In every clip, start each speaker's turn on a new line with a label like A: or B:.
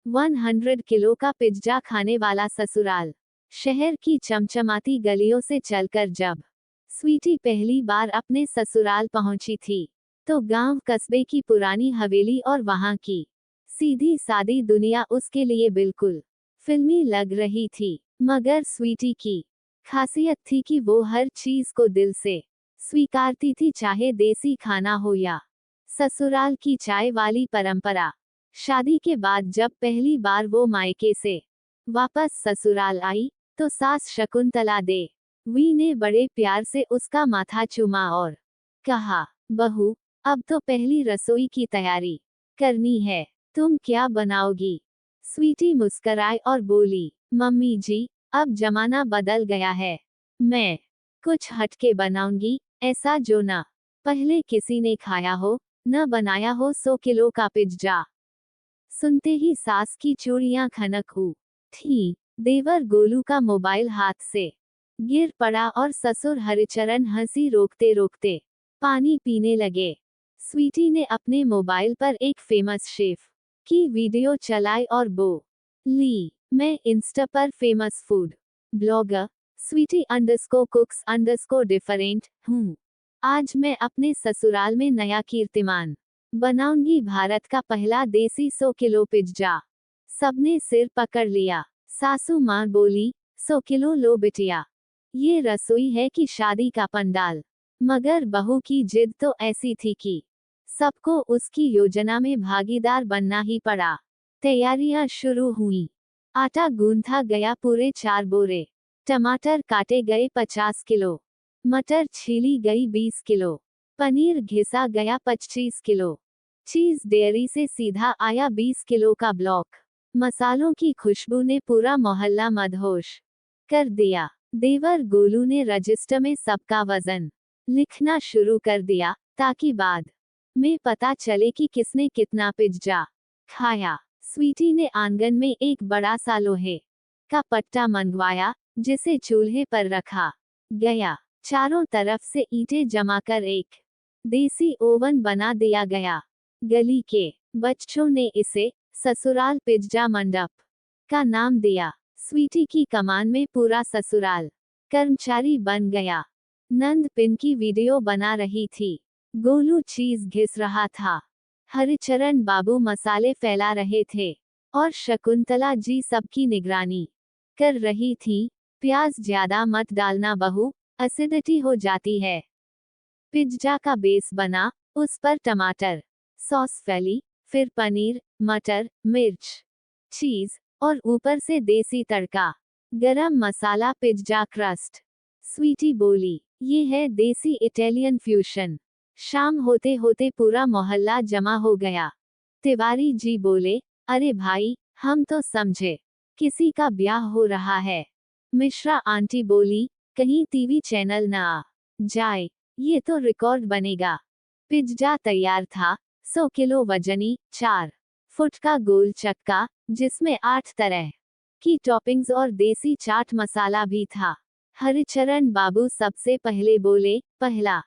A: 100 kilo का pizza खाने वाला ससुराल। शहर की चमचमाती गलियों से चलकर जब स्वीटी पहली बार अपने ससुराल पहुंची थी, तो गांव कस्बे की पुरानी हवेली और वहां की सीधी सादी दुनिया उसके लिए बिल्कुल फिल्मी लग रही थी। मगर स्वीटी की खासियत थी कि वो हर चीज को दिल से स्वीकारती थी, चाहे देसी खाना हो या ससुराल की चाय वाली परंपरा। शादी के बाद जब पहली बार वो मायके से वापस ससुराल आई, तो सास शकुंतला देवी ने बड़े प्यार से उसका माथा चूमा और कहा, बहू, अब तो पहली रसोई की तैयारी करनी है। तुम क्या बनाओगी? स्वीटी मुस्कराई और बोली, मम्मी जी, अब जमाना बदल गया है। मैं कुछ हटके बनाऊंगी, ऐसा जो न पहले किसी ने खाया हो, न बनाया हो। 100 किलो का पिज्जा। सुनते ही सास की चूड़ियां खनक उठी। देवर गोलू का मोबाइल हाथ से गिर पड़ा और ससुर हरिचरण हंसी रोकते रोकते पानी पीने लगे। स्वीटी ने अपने मोबाइल पर एक फेमस शेफ की वीडियो चलाई और बोली, मैं इंस्टा पर famous food blogger Sweety _ Cooks _ Different हूँ। आज मैं अपने ससुराल में नया कीर्तिमान बनाऊंगी, भारत का पहला देसी 100 किलो पिज्जा। सबने सिर पकड़ लिया। सासू माँ बोली, 100 किलो लो बिटिया, ये रसोई है कि शादी का पंडाल? मगर बहू की जिद तो ऐसी थी कि सबको उसकी योजना में भागीदार बनना ही पड़ा। तैयारियां शुरू हुई। आटा गूंथा गया पूरे 4 बोरे, टमाटर काटे गए 50 किलो, मटर छीली गई 20 किलो, पनीर घिसा गया 25 किलो, चीज डेयरी से सीधा आया 20 किलो का ब्लॉक। मसालों की खुशबू ने पूरा मोहल्ला मदहोश कर दिया। देवर गोलू ने रजिस्टर में सबका वजन लिखना शुरू कर दिया, ताकि बाद में पता चले कि किसने कितना पिज्जा खाया। स्वीटी ने आंगन में एक बड़ा सा लोहे का पट्टा मंगवाया, जिसे चूल्हे पर रखा गया। चारों तरफ से ईंटें जमाकर एक देसी ओवन बना दिया गया। गली के बच्चों ने इसे ससुराल पिज्जा मंडप का नाम दिया। स्वीटी की कमान में पूरा ससुराल कर्मचारी बन गया। नंद पिन की वीडियो बना रही थी, गोलू चीज घिस रहा था, हरिचरण बाबू मसाले फैला रहे थे, और शकुंतला जी सबकी निगरानी कर रही थी। प्याज ज्यादा मत डालना बहू, एसिडिटी हो जाती है। पिज्जा का बेस बना, उस पर टमाटर सॉस फैली, फिर पनीर, मटर, मिर्च, चीज, और ऊपर से देसी तड़का, गरम मसाला, पिज्जा क्रस्ट। स्वीटी बोली, ये है देसी इटालियन फ्यूशन। शाम होते होते पूरा मोहल्ला जमा हो गया। तिवारी जी बोले, अरे भाई, हम तो समझे किसी का ब्याह हो रहा है। मिश्रा आंटी बोली, कहीं टीवी चैनल न आ जाए, ये तो रिकॉर्ड बनेगा। पिज्जा तैयार था। 100 किलो वजनी, 4 फुट का गोल चक्का, जिसमें 8 तरह की टॉपिंग्स और देसी चाट मसाला भी था। हरिचरण बाबू सबसे पहले बोले, पहला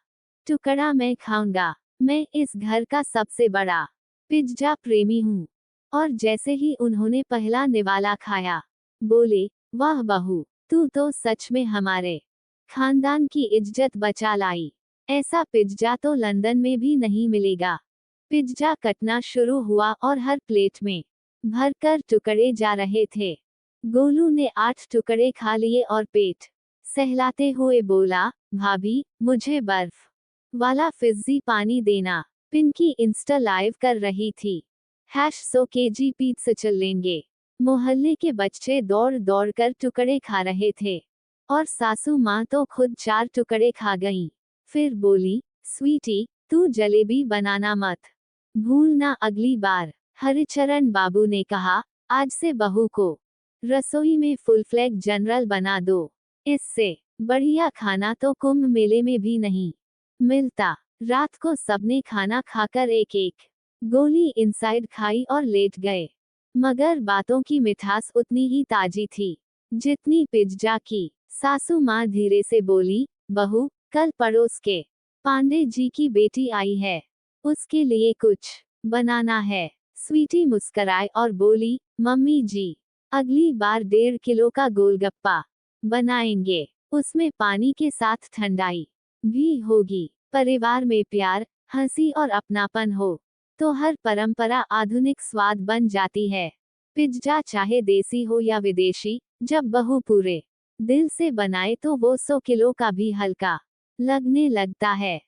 A: टुकड़ा मैं खाऊंगा। मैं इस घर का सबसे बड़ा पिज्जा प्रेमी हूँ। और जैसे ही उन्होंने पहला निवाला खाया, बोले, वाह बहू, तू तो सच में हमारे खानदान की इज्जत बचा लाई। ऐसा पिज्जा तो लंदन में भी नहीं मिलेगा। पिज्जा कटना शुरू हुआ और हर प्लेट में भरकर टुकड़े जा रहे थे। गोलू ने 8 टुकड़े खा लिए और पेट सहलाते हुए बोला, भाभी, मुझे बर्फ वाला फिज्जी पानी देना। पिंकी इंस्टा लाइव कर रही थी। #100 kg पिज्जा चल लेंगे। मोहल्ले के बच्चे दौड़ दौड़ कर टुकड़े खा रहे थे, और सासू माँ तो खुद 4 टुकड़े खा गईं। फिर बोली, स्वीटी, तू जलेबी बनाना मत भूलना अगली बार। हरिचरण बाबू ने कहा, आज से बहू को रसोई में फुल फ्लैग जनरल बना दो। इससे बढ़िया खाना तो कुंभ मेले में भी नहीं मिलता। रात को सबने खाना खाकर एक एक गोली इनसाइड खाई और लेट गए। मगर बातों की मिठास उतनी ही ताजी थी जितनी पिज्जा की। सासू माँ धीरे से बोली, बहू, कल पड़ोस के पांडे जी की बेटी आई है, उसके लिए कुछ बनाना है। स्वीटी मुस्कराए और बोली, मम्मी जी, अगली बार 1.5 किलो का गोलगप्पा बनाएंगे। उसमें पानी के साथ ठंडाई भी होगी। परिवार में प्यार, हंसी और अपनापन हो तो हर परंपरा आधुनिक स्वाद बन जाती है। पिज्जा चाहे देसी हो या विदेशी, जब बहू पूरे दिल से बनाए तो वो 100 किलो का भी हल्का लगने लगता है।